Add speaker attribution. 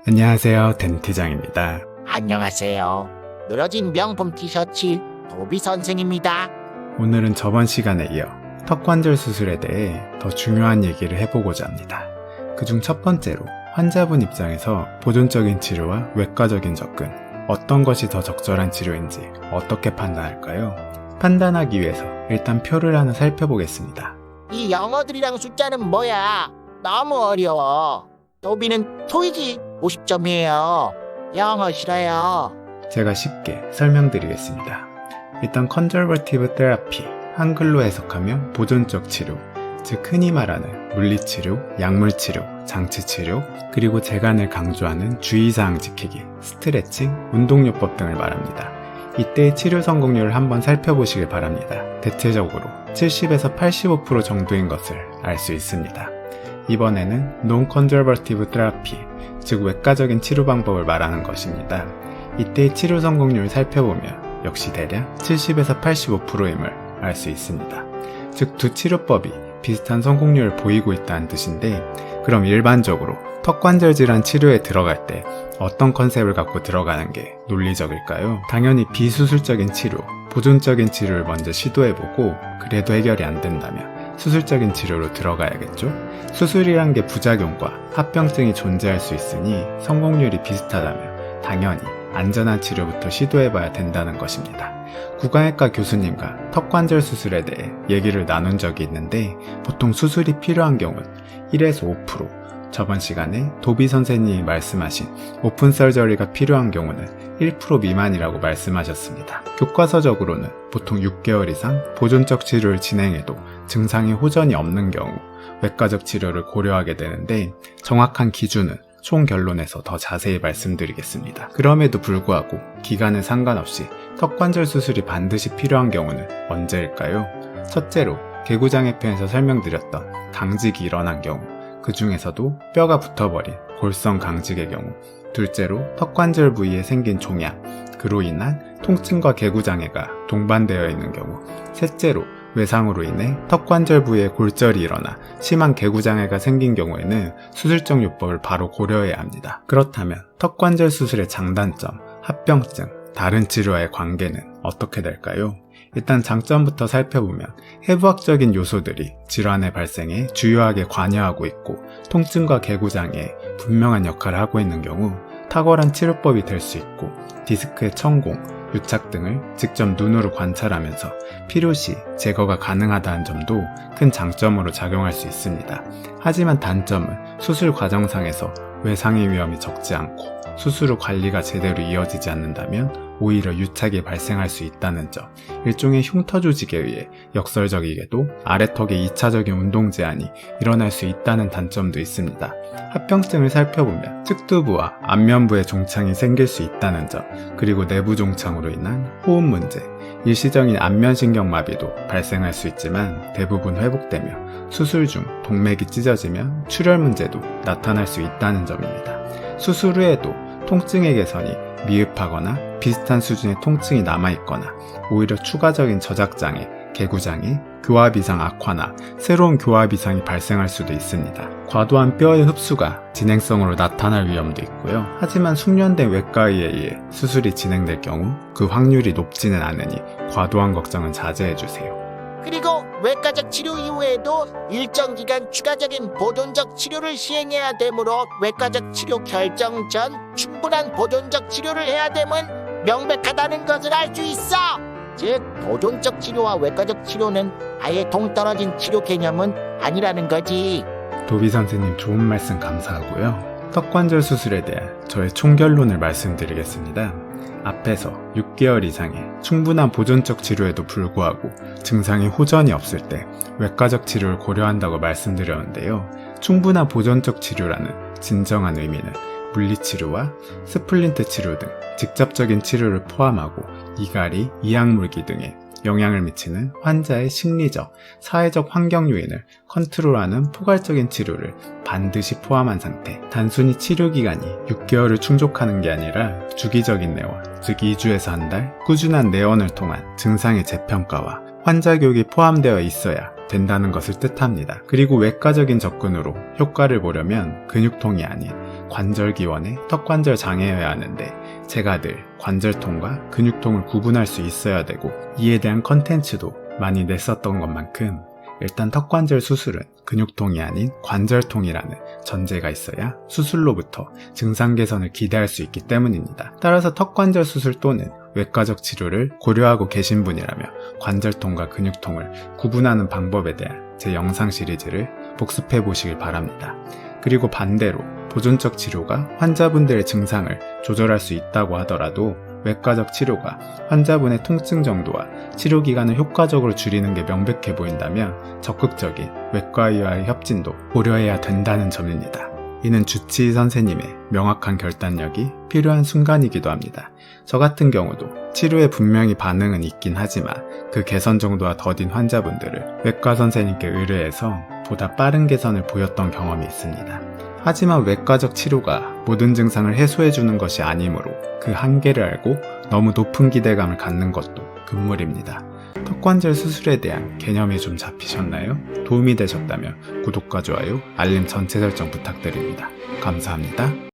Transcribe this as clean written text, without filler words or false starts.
Speaker 1: 안녕하세요, 덴티장입니다.
Speaker 2: 안녕하세요. 늘어진 명품 티셔츠 도비 선생입니다.
Speaker 1: 오늘은 저번 시간에 이어 턱관절 수술에 대해 더 중요한 얘기를 해보고자 합니다. 그중 첫 번째로 환자분 입장에서 보존적인 치료와 외과적인 접근, 어떤 것이 더 적절한 치료인지 어떻게 판단할까요? 판단하기 위해서 일단 표를 하나 살펴보겠습니다.
Speaker 2: 이 영어들이랑 숫자는 뭐야? 너무 어려워. 도비는 토익이 50점이에요. 영어 싫어요.
Speaker 1: 제가 쉽게 설명드리겠습니다. 일단 컨저버티브 테라피, 한글로 해석하면 보존적 치료, 즉 흔히 말하는 물리치료, 약물치료, 장치치료, 그리고 제가 늘 강조하는 주의사항 지키기, 스트레칭, 운동요법 등을 말합니다. 이때의 치료 성공률을 한번 살펴보시길 바랍니다. 대체적으로 70에서 85% 정도인 것을 알 수 있습니다. 이번에는 Non-Conservative Therapy, 즉 외과적인 치료 방법을 말하는 것입니다. 이때의 치료 성공률을 살펴보면 역시 대략 70에서 85%임을 알 수 있습니다. 즉 두 치료법이 비슷한 성공률을 보이고 있다는 뜻인데, 그럼 일반적으로 턱관절 질환 치료에 들어갈 때 어떤 컨셉을 갖고 들어가는 게 논리적일까요? 당연히 비수술적인 치료, 보존적인 치료를 먼저 시도해보고 그래도 해결이 안 된다면 수술적인 치료로 들어가야겠죠? 수술이란 게 부작용과 합병증이 존재할 수 있으니 성공률이 비슷하다면 당연히 안전한 치료부터 시도해봐야 된다는 것입니다. 구강외과 교수님과 턱관절 수술에 대해 얘기를 나눈 적이 있는데, 보통 수술이 필요한 경우는 1에서 5%, 저번 시간에 도비 선생님이 말씀하신 오픈 서저리가 필요한 경우는 1% 미만이라고 말씀하셨습니다. 교과서적으로는 보통 6개월 이상 보존적 치료를 진행해도 증상이 호전이 없는 경우 외과적 치료를 고려하게 되는데, 정확한 기준은 총 결론에서 더 자세히 말씀드리겠습니다. 그럼에도 불구하고 기간에 상관없이 턱관절 수술이 반드시 필요한 경우는 언제일까요? 첫째로 개구장애 편에서 설명드렸던 강직이 일어난 경우, 그 중에서도 뼈가 붙어버린 골성 강직의 경우, 둘째로 턱관절 부위에 생긴 종양, 그로 인한 통증과 개구장애가 동반되어 있는 경우, 셋째로 외상으로 인해 턱관절 부위에 골절이 일어나 심한 개구장애가 생긴 경우에는 수술적 요법을 바로 고려해야 합니다. 그렇다면 턱관절 수술의 장단점, 합병증, 다른 치료와의 관계는 어떻게 될까요? 일단 장점부터 살펴보면 해부학적인 요소들이 질환의 발생에 주요하게 관여하고 있고, 통증과 개구장애에 분명한 역할을 하고 있는 경우 탁월한 치료법이 될 수 있고, 디스크의 천공, 유착 등을 직접 눈으로 관찰하면서 필요시 제거가 가능하다는 점도 큰 장점으로 작용할 수 있습니다. 하지만 단점은 수술 과정상에서 외상의 위험이 적지 않고 수술 후 관리가 제대로 이어지지 않는다면 오히려 유착이 발생할 수 있다는 점, 일종의 흉터 조직에 의해 역설적이게도 아래턱의 2차적인 운동 제한이 일어날 수 있다는 단점도 있습니다. 합병증을 살펴보면 측두부와 안면부에 종창이 생길 수 있다는 점, 그리고 내부 종창으로 인한 호흡 문제, 일시적인 안면신경마비도 발생할 수 있지만 대부분 회복되며 수술 중 동맥이 찢어지면 출혈 문제도 나타날 수 있다는 점입니다. 수술 후에도 통증의 개선이 미흡하거나 비슷한 수준의 통증이 남아있거나 오히려 추가적인 저작장애, 개구장애, 교합 이상 악화나 새로운 교합 이상이 발생할 수도 있습니다. 과도한 뼈의 흡수가 진행성으로 나타날 위험도 있고요. 하지만 숙련된 외과의에 의해 수술이 진행될 경우 그 확률이 높지는 않으니 과도한 걱정은 자제해주세요.
Speaker 2: 그리고 외과적 치료 이후에도 일정 기간 추가적인 보존적 치료를 시행해야 되므로 외과적 치료 결정 전 충분한 보존적 치료를 해야 됨은 명백하다는 것을 알 수 있어. 즉 보존적 치료와 외과적 치료는 아예 동떨어진 치료 개념은 아니라는 거지.
Speaker 1: 도비 선생님 좋은 말씀 감사하고요. 턱관절 수술에 대한 저의 총결론을 말씀드리겠습니다. 앞에서 6개월 이상의 충분한 보존적 치료에도 불구하고 증상이 호전이 없을 때 외과적 치료를 고려한다고 말씀드렸는데요. 충분한 보존적 치료라는 진정한 의미는 물리치료와 스플린트 치료 등 직접적인 치료를 포함하고 이갈이, 이약물기 등의 영향을 미치는 환자의 심리적, 사회적 환경 요인을 컨트롤하는 포괄적인 치료를 반드시 포함한 상태. 단순히 치료기간이 6개월을 충족하는 게 아니라 주기적인 내원, 즉 2주에서 한 달, 꾸준한 내원을 통한 증상의 재평가와 환자 교육이 포함되어 있어야 된다는 것을 뜻합니다. 그리고 외과적인 접근으로 효과를 보려면 근육통이 아닌 관절기원의 턱관절 장애여야 하는데 제가 늘 관절통과 근육통을 구분할 수 있어야 되고 이에 대한 컨텐츠도 많이 냈었던 것만큼 일단 턱관절 수술은 근육통이 아닌 관절통이라는 전제가 있어야 수술로부터 증상 개선을 기대할 수 있기 때문입니다. 따라서 턱관절 수술 또는 외과적 치료를 고려하고 계신 분이라면 관절통과 근육통을 구분하는 방법에 대한 제 영상 시리즈를 복습해 보시길 바랍니다. 그리고 반대로 보존적 치료가 환자분들의 증상을 조절할 수 있다고 하더라도 외과적 치료가 환자분의 통증 정도와 치료 기간을 효과적으로 줄이는 게 명백해 보인다면 적극적인 외과의와의 협진도 고려해야 된다는 점입니다. 이는 주치의 선생님의 명확한 결단력이 필요한 순간이기도 합니다. 저 같은 경우도 치료에 분명히 반응은 있긴 하지만 그 개선 정도가 더딘 환자분들을 외과 선생님께 의뢰해서 보다 빠른 개선을 보였던 경험이 있습니다. 하지만 외과적 치료가 모든 증상을 해소해주는 것이 아니므로 그 한계를 알고 너무 높은 기대감을 갖는 것도 금물입니다. 턱관절 수술에 대한 개념이 좀 잡히셨나요? 도움이 되셨다면 구독과 좋아요, 알림 전체 설정 부탁드립니다. 감사합니다.